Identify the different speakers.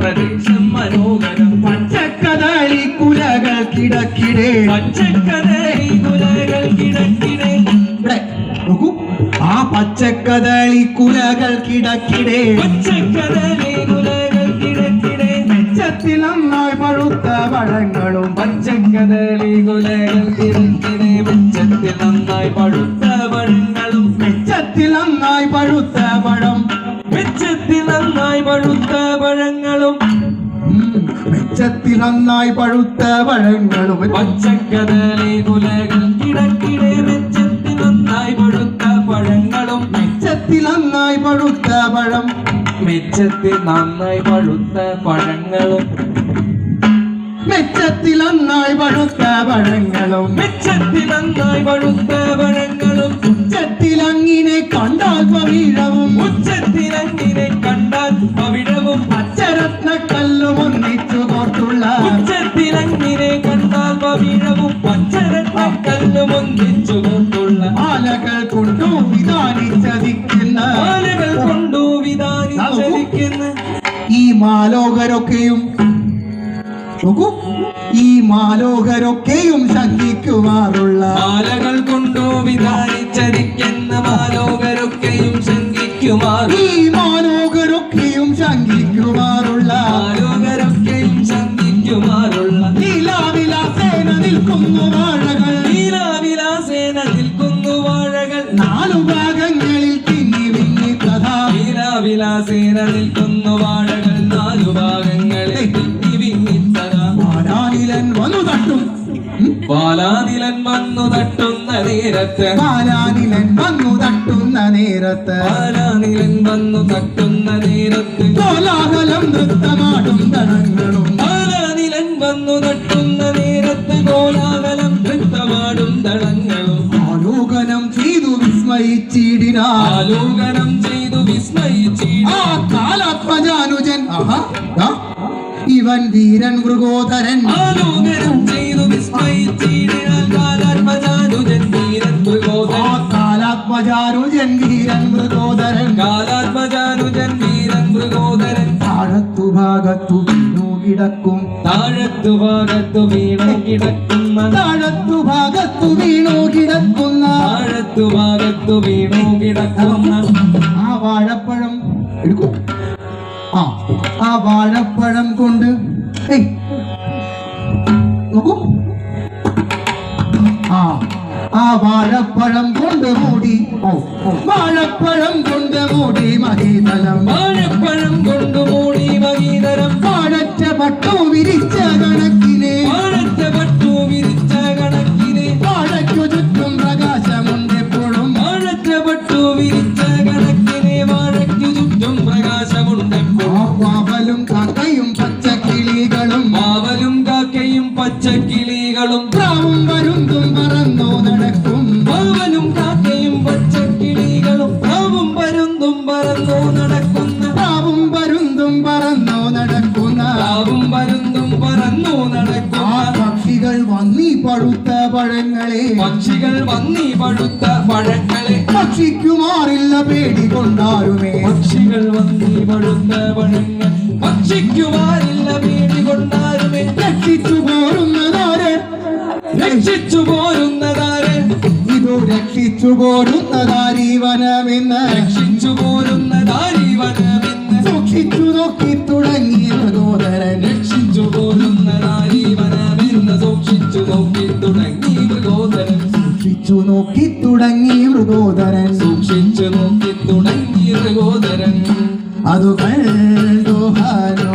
Speaker 1: പ്രദേശം മനോഹരം.
Speaker 2: പച്ചക്കദളി കുലകൾക്കിടക്കിടെ
Speaker 1: പച്ചക്കദളി കുലകൾക്കിടക്കിടെ.
Speaker 2: ഇവിടെ നോക്കൂ, ആ പച്ചക്കദളി കുലകൾക്കിടക്കിടെ
Speaker 1: പച്ചക്കദളി കുലകൾക്കിടക്കിടെ.
Speaker 2: മെച്ചത്തിൽ നന്നായി പഴുത്ത പഴങ്ങളും
Speaker 1: പച്ചക്കദളി കുലകൾക്കിടക്കിടെ. മെച്ചത്തിൽ നന്നായി പഴുത്ത പഴങ്ങളും.
Speaker 2: മെച്ചത്തിൽ നന്നായി പഴുത്ത പഴം.
Speaker 1: മെച്ചത്തിൽ നന്നായി പഴുത്ത പഴങ്ങളും.
Speaker 2: മെച്ചത്തിൽ നന്നായി പഴുത്ത പഴങ്ങളും.
Speaker 1: പച്ചക്കദളി കുലകൾക്കിടക്കിടെ. മെച്ചത്തിൽ നന്നായി പഴുത്ത പഴങ്ങളും.
Speaker 2: മെച്ചത്തിൽ നന്നായി പഴുത്ത പഴം.
Speaker 1: മെച്ചത്തിൽ നന്നായി പഴുത്ത പഴങ്ങളും.
Speaker 2: മെച്ചത്തിൽ നന്നായി പഴുത്ത പഴങ്ങളും.
Speaker 1: മെച്ചത്തിൽ നന്നായി പഴുത്ത പഴങ്ങളും.
Speaker 2: ഉച്ചത്തിൽ അങ്ങിനെ കണ്ടാൽ പവിഴവും.
Speaker 1: ഉച്ചത്തിൽ അങ്ങിനെ കണ്ടാൽ പവിഴവും.
Speaker 2: പച്ചരത്നക്കല്ലും ഒന്നിച്ചു കോർത്തുള്ള.
Speaker 1: ഉച്ചത്തിൽ അങ്ങിനെ കണ്ടാൽ പവിഴവും. പച്ചരത്നക്കല്ലും ഒന്നിച്ചു കോർത്തുള്ള.
Speaker 2: മാലകൾ കൊണ്ടു വിധാനിച്ചതിക്കുന്ന.
Speaker 1: മാലകൾ കൊണ്ടു വിധാനിച്ചതിക്കുന്ന.
Speaker 2: ഈ മാലോകരൊക്കെയും നോക്കൂ, ഈ മാലോകരൊക്കെയും ശങ്കിക്കുമാറുള്ള.
Speaker 1: മാലകൾ കൊണ്ടു വിധാനിച്ചതിക്കുന്ന. മാലോകരൊക്കെയും ശങ്കിക്കുമാറുള്ള.
Speaker 2: ഈ മാലോകരൊക്കെയും ശങ്കിക്കുമാറുള്ള.
Speaker 1: മാലോകരൊക്കെയും ശങ്കിക്കുമാറുള്ള.
Speaker 2: ലീലാവിലാസേന നിൽക്കുന്നു വാഴകൾ.
Speaker 1: ലീലാവിലാസേന നിൽക്കുന്നു വാഴകൾ.
Speaker 2: നാലു ഭാഗങ്ങളിൽ തിങ്ങി വിങ്ങി കഥാ.
Speaker 1: ലീലാവിലാസേന നിൽക്കുന്നു വാഴകൾ. നാലു ഭാഗങ്ങളിൽ തിങ്ങി വിങ്ങി കഥാ.
Speaker 2: പാലാനിലൻ വന്നു തട്ടും.
Speaker 1: പാലാനിലൻ വന്നു തട്ടുന്ന നേരത്ത്.
Speaker 2: പാലാനിലൻ വന്നു തട്ടുന്ന നേരത്ത്.
Speaker 1: പാലാനിലൻ വന്നു തട്ടുന്ന നേരത്ത്.
Speaker 2: കോലാഹലം നൃത്തമാടും ദളങ്ങളും.
Speaker 1: പാലാനിലൻ വന്നു തട്ടുന്ന നേരത്ത്. കോലാഹലം നൃത്തമാടും ദളങ്ങളും.
Speaker 2: ആലോകനം ചെയ്തു വിസ്മയിച്ചിടിനാ.
Speaker 1: ആലോകനം ചെയ്തു വിസ്മയിച്ചിട.
Speaker 2: ആ കാലാത്മജാനുജൻ. ഇവൻ വീരൻ മൃഗോധരൻ.
Speaker 1: ആലോകനം ചെയ്തു വിസ്മയിച്ചിടിനാൽ. കാലാത്മജാനുജൻ വീരൻ മൃഗോധരൻ.
Speaker 2: ആ കാലാത്മജാനുജൻ വീരൻ മൃഗോധരൻ.
Speaker 1: കാലാത്മജാനുജൻ വീരൻ മൃഗോധരൻ.
Speaker 2: താഴത്തു ഭാഗത്തു വീണു കിടക്കും.
Speaker 1: താഴത്തു ഭാഗത്തു വീണു കിടക്കുന്ന.
Speaker 2: താഴത്തു ഭാഗത്തു വീണു കിടക്കുന്ന.
Speaker 1: താഴത്തു ഭാഗത്തു വീണു കിടക്കുന്ന.
Speaker 2: ആ വാഴപ്പഴം എടുക്കൂ. ആ വാഴപ്പഴം കൊണ്ട് നോക്കൂ. ആ വാഴപ്പഴം കൊണ്ട് മൂടി. വാഴപ്പഴം കൊണ്ട് മൂടി മഹീതലം.
Speaker 1: വാഴപ്പഴം കൊണ്ട് മൂടി മഹീതലം.
Speaker 2: വാഴച്ച പട്ടു വിരിച്ച കണക്കിനെ.
Speaker 1: വാഴച്ച പട്ടു വിരിച്ച കണക്കിനെ.
Speaker 2: വാഴയ്ക്കു ചുറ്റും പ്രകാശമുണ്ട് എപ്പോഴും.
Speaker 1: വാഴച്ച പട്ടു വിരിച്ച കണക്കിനെ. വാഴയ്ക്കു ചുറ്റും പ്രകാശമുണ്ട്.
Speaker 2: വാവലും കാക്കയും പച്ചക്കിളികളും.
Speaker 1: വാവലും കാക്കയും പച്ചക്കിളികളും.
Speaker 2: പ്രാവും പരുന്തും പറന്നു നടക്കും.
Speaker 1: വാവലും കാക്കയും പച്ചക്കിളികളും. പ്രാവും പരുന്തും പറന്നു നടക്കുന്ന.
Speaker 2: പ്രാവും പരുന്തും പറന്നു നടക്കുന്ന.
Speaker 1: പ്രാവും പരുന്തും പറന്നു നടക്കുന്ന.
Speaker 2: പക്ഷികൾ വന്നീ പഴുത്ത പഴങ്ങളെ.
Speaker 1: പക്ഷികൾ വന്നീ പഴുത്ത പഴങ്ങളെ.
Speaker 2: ഭക്ഷിക്കുമാറില്ല പേടി കൊണ്ടാരുമേ.
Speaker 1: പക്ഷികൾ വന്നീ പഴുത്ത പഴങ്ങൾ. ഭക്ഷിക്കുമാറില്ല പേടി കൊണ്ടാരുമേ.
Speaker 2: രക്ഷിച്ചു പോരുന്നതാര്.
Speaker 1: രക്ഷിച്ചു പോരുന്നതാര്.
Speaker 2: ഇതു രക്ഷിച്ചു പോരുന്നതാരീ വനമെന്ന്.
Speaker 1: രക്ഷിച്ചു പോരുന്നതാരീ വനമെന്ന്.
Speaker 2: സൂക്ഷിച്ചു നോക്കി തുടങ്ങിയ മൃഗോദരൻ.
Speaker 1: രക്ഷിച്ചു പോരുന്നതാരീ വനമെന്ന്. സൂക്ഷിച്ചു നോക്കി തുടങ്ങി മൃഗോദരൻ.
Speaker 2: സൂക്ഷിച്ചു നോക്കി തുടങ്ങി മൃഗോദരൻ.
Speaker 1: സൂക്ഷിച്ചു നോക്കി തുടങ്ങി മൃഗോദരൻ.
Speaker 2: അത് കണ്ടു